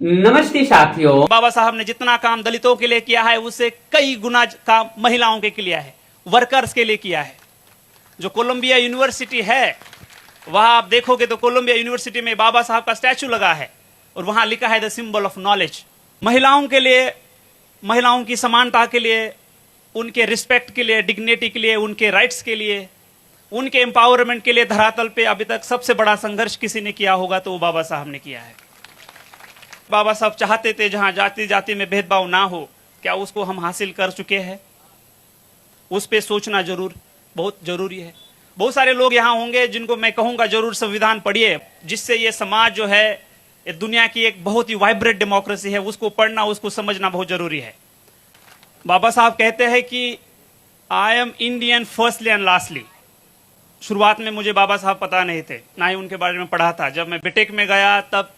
नमस्ते साथियों। बाबा साहब ने जितना काम दलितों के लिए किया है उससे कई गुना काम महिलाओं के लिए है, वर्कर्स के लिए किया है। जो कोलंबिया यूनिवर्सिटी है वहां आप देखोगे तो कोलंबिया यूनिवर्सिटी में बाबा साहब का स्टैचू लगा है और वहां लिखा है द सिंबल ऑफ नॉलेज। महिलाओं के लिए, महिलाओं की समानता के लिए, उनके रिस्पेक्ट के लिए, डिग्निटी के लिए, उनके राइट्स के लिए, उनके एम्पावरमेंट के लिए धरातल पे अभी तक सबसे बड़ा संघर्ष किसी ने किया होगा तो वो बाबा साहब ने किया है। बाबा साहब चाहते थे जहां जाति जाति में भेदभाव ना हो, क्या उसको हम हासिल कर चुके हैं? उस पे सोचना जरूर बहुत जरूरी है। बहुत सारे लोग यहाँ होंगे जिनको मैं कहूंगा जरूर संविधान पढ़िए, जिससे ये समाज जो है, ये दुनिया की एक बहुत ही वाइब्रेंट डेमोक्रेसी है, उसको पढ़ना, उसको समझना बहुत जरूरी है। बाबा साहब कहते हैं कि I am Indian firstly and lastly. शुरुआत में मुझे बाबा साहब पता नहीं थे, ना ही उनके बारे में पढ़ा था। जब मैं बीटेक में गया तब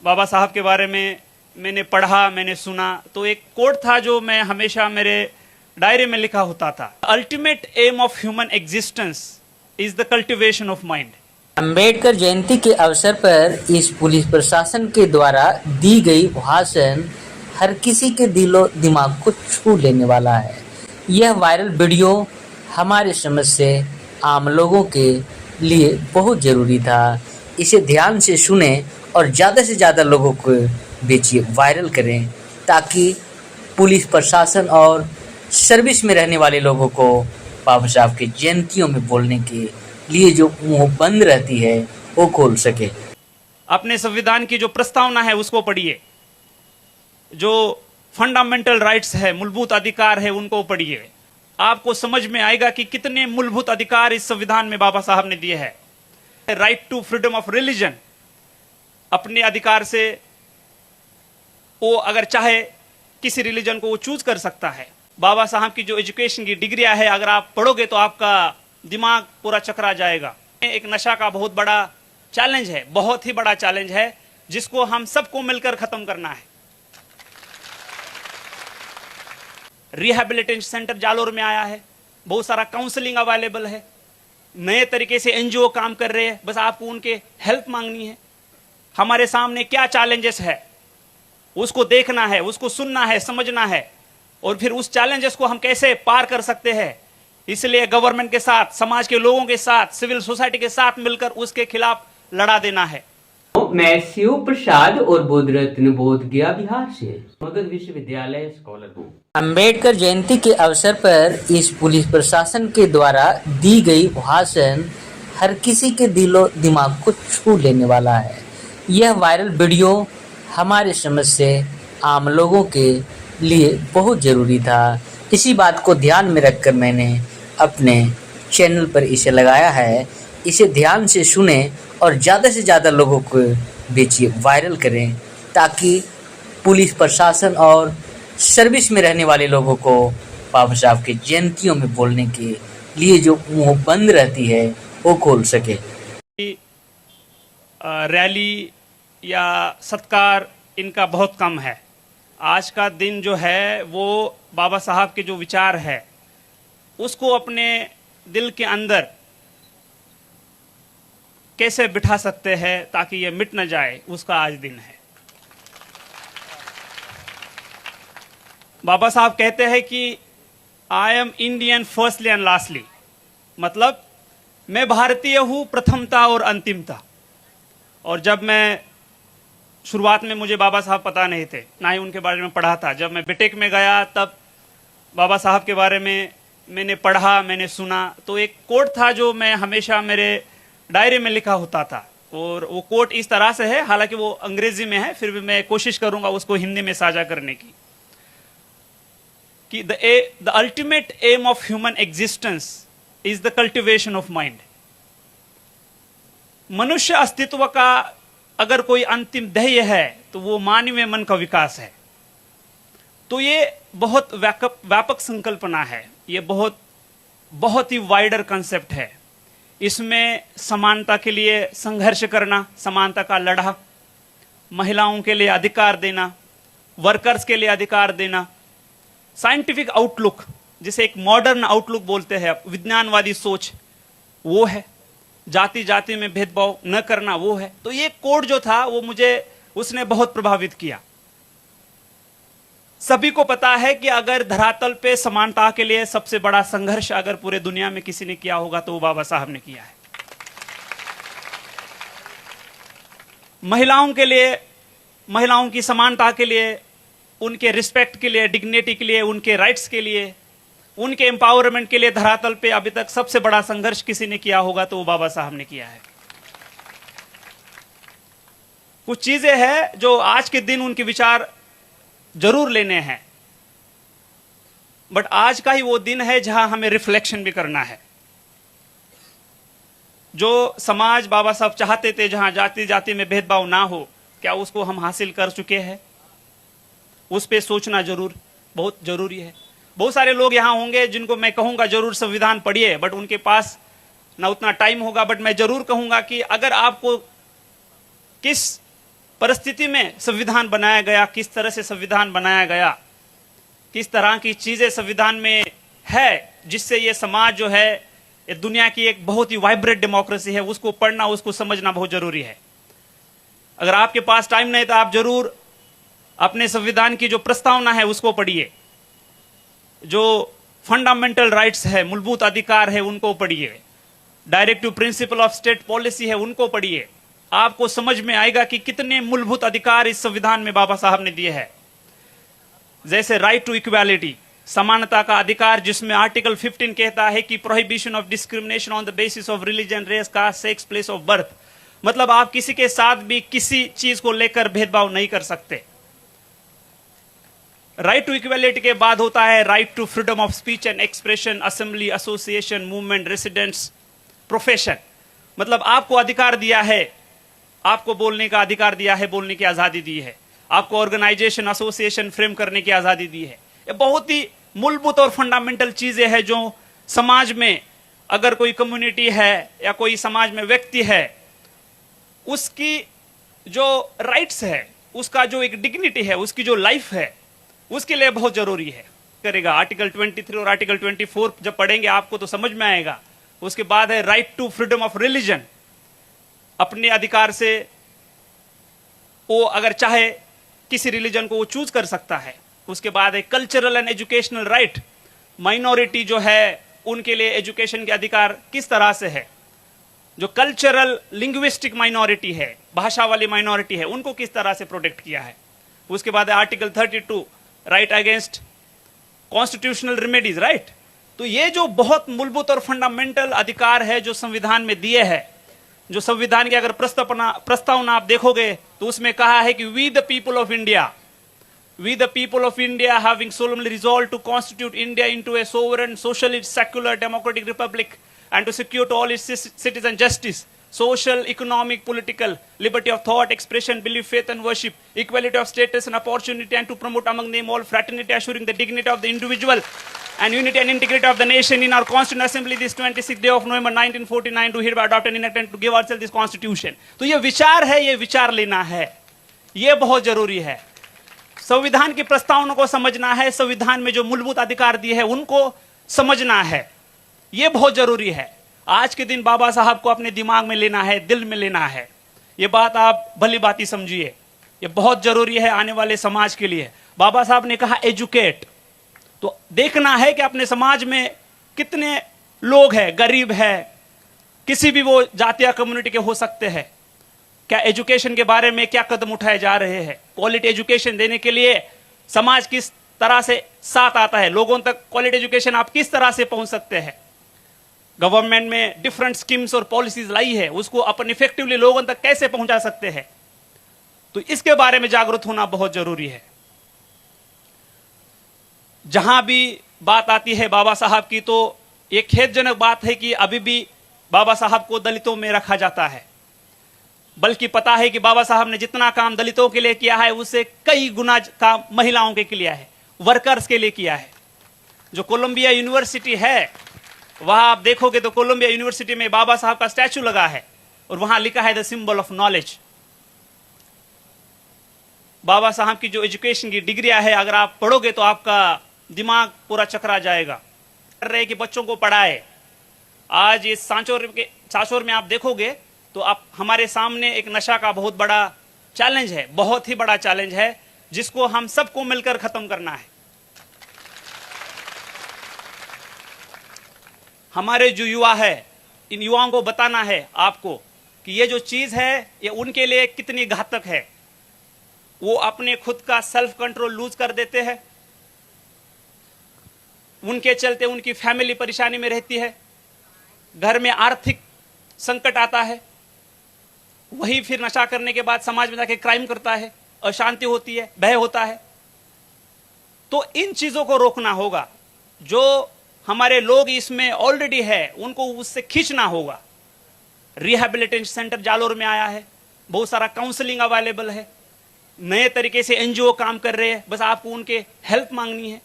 बाबा साहब के बारे में मैंने पढ़ा, मैंने सुना। तो एक कोट था जो मैं हमेशा मेरे डायरी में लिखा होता था, ultimate aim of human existence is the cultivation of mind. Ambedkar Jayanti के अवसर पर इस पुलिस प्रशासन के द्वारा दी गई भाषण हर किसी के दिलो दिमाग को छू लेने वाला है। यह वायरल वीडियो हमारे समझ से आम लोगों के लिए बहुत जरूरी था। इसे ध्यान से सुने और ज़्यादा से ज़्यादा लोगों को बेचिए, वायरल करें, ताकि पुलिस प्रशासन और सर्विस में रहने वाले लोगों को बाबा साहब के जयंतियों में बोलने के लिए जो मुंह बंद रहती है वो खोल सके। अपने संविधान की जो प्रस्तावना है उसको पढ़िए, जो फंडामेंटल राइट्स है, मूलभूत अधिकार है, उनको पढ़िए। आपको समझ में आएगा कि कितने मूलभूत अधिकार इस संविधान में बाबा साहब ने दिए हैं। Right to freedom of religion, अपने अधिकार से वो अगर चाहे किसी रिलीजन को वो चूज कर सकता है। बाबा साहब की जो एजुकेशन की डिग्रियां है, अगर आप पढ़ोगे तो आपका दिमाग पूरा चकरा जाएगा। एक नशा का बहुत बड़ा चैलेंज है, बहुत ही बड़ा चैलेंज है, जिसको हम सबको मिलकर खत्म करना है। रिहैबिलिटेशन सेंटर जालोर में आया है, बहुत सारा काउंसलिंग अवेलेबल है, नए तरीके से एनजीओ काम कर रहे हैं, बस आपको उनके हेल्प मांगनी है। हमारे सामने क्या चैलेंजेस है उसको देखना है, उसको सुनना है, समझना है, और फिर उस चैलेंजेस को हम कैसे पार कर सकते हैं। इसलिए गवर्नमेंट के साथ, समाज के लोगों के साथ, सिविल सोसाइटी के साथ मिलकर उसके खिलाफ लड़ा देना है। मैं शिव प्रसाद और बोध रत्न बोध गया बिहार से मगध विश्वविद्यालय स्कॉलर हूँ। अंबेडकर जयंती के अवसर पर इस पुलिस प्रशासन के द्वारा दी गई भाषण हर किसी के दिलो दिमाग को छू लेने वाला है। यह वायरल वीडियो हमारे समझ से आम लोगों के लिए बहुत ज़रूरी था। इसी बात को ध्यान में रखकर मैंने अपने चैनल पर इसे लगाया है। इसे ध्यान से सुने और ज़्यादा से ज़्यादा लोगों को बेचिए, वायरल करें, ताकि पुलिस प्रशासन और सर्विस में रहने वाले लोगों को बाबा साहब के जयंतियों में बोलने के लिए जो मुंह बंद रहती है वो खोल सके। रैली या सत्कार इनका बहुत कम है। आज का दिन जो है वो बाबा साहब के जो विचार है उसको अपने दिल के अंदर कैसे बिठा सकते हैं ताकि ये मिट न जाए, उसका आज दिन है। बाबा साहब कहते हैं कि I am Indian firstly and lastly, मतलब मैं भारतीय हूं प्रथमता और अंतिमता। और जब मैं शुरुआत में मुझे बाबा साहब पता नहीं थे, ना ही उनके बारे में पढ़ा था। जब मैं बीटेक में गया तब बाबा साहब के बारे में मैंने पढ़ा, मैंने सुना। तो एक कोट था जो मैं हमेशा मेरे डायरी में लिखा होता था, और वो कोट इस तरह से है, हालांकि वो अंग्रेजी में है, फिर भी मैं कोशिश करूंगा उसको हिंदी में साझा करने की, कि the ultimate aim of human existence is the cultivation of mind. मनुष्य अस्तित्व का अगर कोई अंतिम ध्येय है तो वो मानवीय मन का विकास है। तो ये बहुत व्यापक संकल्पना है, ये बहुत ही वाइडर कंसेप्ट है। इसमें समानता के लिए संघर्ष करना, समानता का लड़ा, महिलाओं के लिए अधिकार देना, वर्कर्स के लिए अधिकार देना, साइंटिफिक आउटलुक, जिसे एक मॉडर्न आउटलुक बोलते हैं, विज्ञानवादी सोच, वो है। जाति जाति में भेदभाव न करना, वो है। तो ये कोड जो था वो मुझे उसने बहुत प्रभावित किया। सभी को पता है कि अगर धरातल पे समानता के लिए सबसे बड़ा संघर्ष अगर पूरे दुनिया में किसी ने किया होगा तो वो बाबा साहब ने किया है। महिलाओं के लिए, महिलाओं की समानता के लिए, उनके रिस्पेक्ट के लिए, डिग्निटी के लिए, उनके राइट्स के लिए, उनके एम्पावरमेंट के लिए धरातल पे अभी तक सबसे बड़ा संघर्ष किसी ने किया होगा तो वो बाबा साहब ने किया है। कुछ चीजें हैं जो आज के दिन उनके विचार जरूर लेने हैं, बट आज का ही वो दिन है जहां हमें रिफ्लेक्शन भी करना है। जो समाज बाबा साहब चाहते थे, जहां जाति जाति में भेदभाव ना हो, क्या उसको हम हासिल कर चुके हैं? उस पे सोचना जरूर बहुत जरूरी है। बहुत सारे लोग यहां होंगे जिनको मैं कहूंगा जरूर संविधान पढ़िए, बट उनके पास ना उतना टाइम होगा। बट मैं जरूर कहूंगा कि अगर आपको किस परिस्थिति में संविधान बनाया गया, किस तरह से संविधान बनाया गया, किस तरह की चीजें संविधान में है जिससे ये समाज जो है, ये दुनिया की एक बहुत ही वाइब्रेंट डेमोक्रेसी है, उसको पढ़ना, उसको समझना बहुत जरूरी है। अगर आपके पास टाइम नहीं तो आप जरूर अपने संविधान की जो प्रस्तावना है उसको पढ़िए, जो फंडामेंटल राइट्स है, मूलभूत अधिकार है, उनको पढ़िए, directive principle of state policy है, उनको पढ़िए। आपको समझ में आएगा कि कितने मूलभूत अधिकार इस संविधान में बाबा साहब ने दिए हैं। जैसे राइट टू इक्वालिटी, समानता का अधिकार, जिसमें आर्टिकल 15 कहता है कि prohibition of discrimination on the basis of religion, race, caste, sex, place of birth. मतलब आप किसी के साथ भी किसी चीज को लेकर भेदभाव नहीं कर सकते। राइट टू इक्वालिटी के बाद होता है right to freedom of speech and expression, assembly, association, movement, residence, profession. मतलब आपको अधिकार दिया है, आपको बोलने का अधिकार दिया है, बोलने की आजादी दी है, आपको ऑर्गेनाइजेशन, एसोसिएशन फ्रेम करने की आजादी दी है। ये बहुत ही मूलभूत और फंडामेंटल चीजें हैं जो समाज में अगर कोई कम्युनिटी है या कोई समाज में व्यक्ति है, उसकी जो राइट्स है, उसका जो एक डिग्निटी है, उसकी जो लाइफ है, उसके लिए बहुत जरूरी है। करेगा आर्टिकल 23 और आर्टिकल 24 जब पढ़ेंगे आपको तो समझ में आएगा। उसके बाद है right to freedom of religion, अपने अधिकार से वो अगर चाहे किसी रिलीजन को वो चूज कर सकता है। उसके बाद है cultural and educational right, minority जो है उनके लिए एजुकेशन के अधिकार किस तरह से है। जो कल्चरल लिंग्विस्टिक माइनॉरिटी है, भाषा वाली माइनॉरिटी है, उनको किस तरह से प्रोटेक्ट किया है। उसके बाद है article 32 right against constitutional remedies, right. तो ये जो बहुत मूलभूत और फंडामेंटल अधिकार है जो संविधान में दिए हैं, जो संविधान की अगर प्रस्तावना आप देखोगे तो उसमें कहा है कि we the people of India, we the people of India having solemnly resolved to constitute India into a sovereign, socialist, secular, democratic republic and to secure to all its citizens justice, social, economic, political, liberty of thought, expression, belief, faith and worship, equality of status and opportunity, and to promote among them all fraternity, assuring the dignity of the individual and unity and integrity of the nation in our Constituent Assembly this 26th day of November 1949 to hereby adopt and enact and to give ourselves this constitution। तो ये विचार है, ये विचार लेना है, ये बहुत जरूरी है। संविधान की प्रस्तावना को समझना है, संविधान में जो मूलभूत अधिकार दिए हैं उनको समझना है, यह बहुत जरूरी है। आज के दिन बाबा साहब को अपने दिमाग में लेना है, दिल में लेना है। यह बात आप भली बात समझिए, यह बहुत जरूरी है आने वाले समाज के लिए। बाबा साहब ने कहा एजुकेट, तो देखना है कि अपने समाज में कितने लोग हैं, गरीब है, किसी भी वो जाति या कम्युनिटी के हो सकते हैं। क्या एजुकेशन के बारे में क्या कदम उठाए जा रहे हैं। क्वालिटी एजुकेशन देने के लिए समाज किस तरह से साथ आता है, लोगों तक क्वालिटी एजुकेशन आप किस तरह से पहुंच सकते हैं। गवर्नमेंट में डिफरेंट स्कीम्स और पॉलिसीज लाई है, उसको अपन इफेक्टिवली लोगों तक कैसे पहुंचा सकते हैं, तो इसके बारे में जागरूक होना बहुत जरूरी है। जहां भी बात आती है बाबा साहब की, तो एक खेदजनक बात है कि अभी भी बाबा साहब को दलितों में रखा जाता है। बल्कि पता है कि बाबा साहब ने जितना काम दलितों के लिए किया है उससे कई गुना काम महिलाओं के लिए है, वर्कर्स के लिए किया है। जो कोलंबिया यूनिवर्सिटी है, वहां आप देखोगे तो कोलंबिया यूनिवर्सिटी में बाबा साहब का स्टैचू लगा है और वहां लिखा है द सिंबल ऑफ नॉलेज। बाबा साहब की जो एजुकेशन की डिग्रियां है, अगर आप पढ़ोगे तो आपका दिमाग पूरा चकरा जाएगा। कर रहे कि बच्चों को पढ़ाए। आज इस सांचौर में आप देखोगे तो आप हमारे सामने एक नशा का बहुत बड़ा चैलेंज है, बहुत ही बड़ा चैलेंज है, जिसको हम सबको मिलकर खत्म करना है। हमारे जो युवा है, इन युवाओं को बताना है आपको कि ये जो चीज है ये उनके लिए कितनी घातक है। वो अपने खुद का सेल्फ कंट्रोल लूज कर देते हैं, उनके चलते उनकी फैमिली परेशानी में रहती है, घर में आर्थिक संकट आता है, वही फिर नशा करने के बाद समाज में जाके क्राइम करता है, अशांति होती है, भय होता है। तो इन चीजों को रोकना होगा। जो हमारे लोग इसमें ऑलरेडी है उनको उससे खींचना होगा। रिहैबिलिटेशन सेंटर जालोर में आया है, बहुत सारा काउंसलिंग अवेलेबल है, नए तरीके से एनजीओ काम कर रहे हैं, बस आपको उनके हेल्प मांगनी है।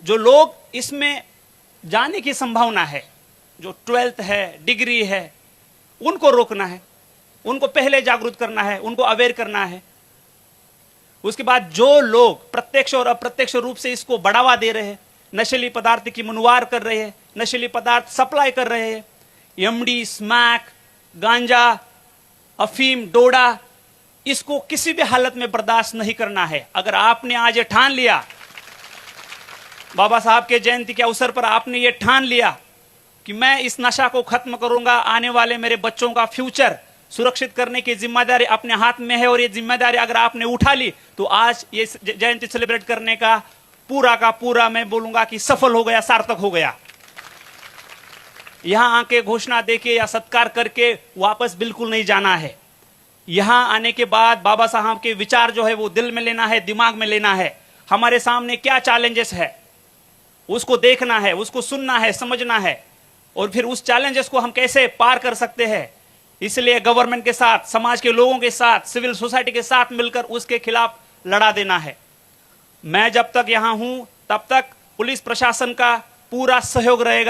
जो लोग इसमें जाने की संभावना है, जो 12th है, डिग्री है, उनको रोकना है, उनको पहले जागरूक करना है, उनको अवेयर करना है। उसके बाद जो लोग प्रत्यक्ष और अप्रत्यक्ष रूप से इसको बढ़ावा दे रहे हैं, नशीली पदार्थ की मुनवार कर रहे हैं, नशीली पदार्थ सप्लाई कर रहे हैं, एमडी, स्मैक, गांजा, अफीम, डोडा, इसको किसी भी हालत में बर्दाश्त नहीं करना है। अगर आपने आज ये ठान लिया, बाबा साहब के जयंती के अवसर पर आपने ये ठान लिया कि मैं इस नशा को खत्म करूंगा, आने वाले मेरे बच्चों का फ्यूचर सुरक्षित करने की जिम्मेदारी अपने हाथ में है, और ये जिम्मेदारी अगर आपने उठा ली तो आज ये जयंती सेलिब्रेट करने का पूरा मैं बोलूंगा कि सफल हो गया, सार्थक हो गया। यहां आके घोषणा देके या सत्कार करके वापस बिल्कुल नहीं जाना है। यहां आने के बाद बाबा साहब के विचार जो है वो दिल में लेना है, दिमाग में लेना है। हमारे सामने क्या चैलेंजेस है उसको देखना है, उसको सुनना है, समझना है, और फिर उस चैलेंजेस को हम कैसे पार कर सकते हैं। इसलिए गवर्नमेंट के साथ, समाज के लोगों के साथ, सिविल सोसाइटी के साथ मिलकर उसके खिलाफ लड़ा देना है। मैं जब तक यहां हूं तब तक पुलिस प्रशासन का पूरा सहयोग रहेगा।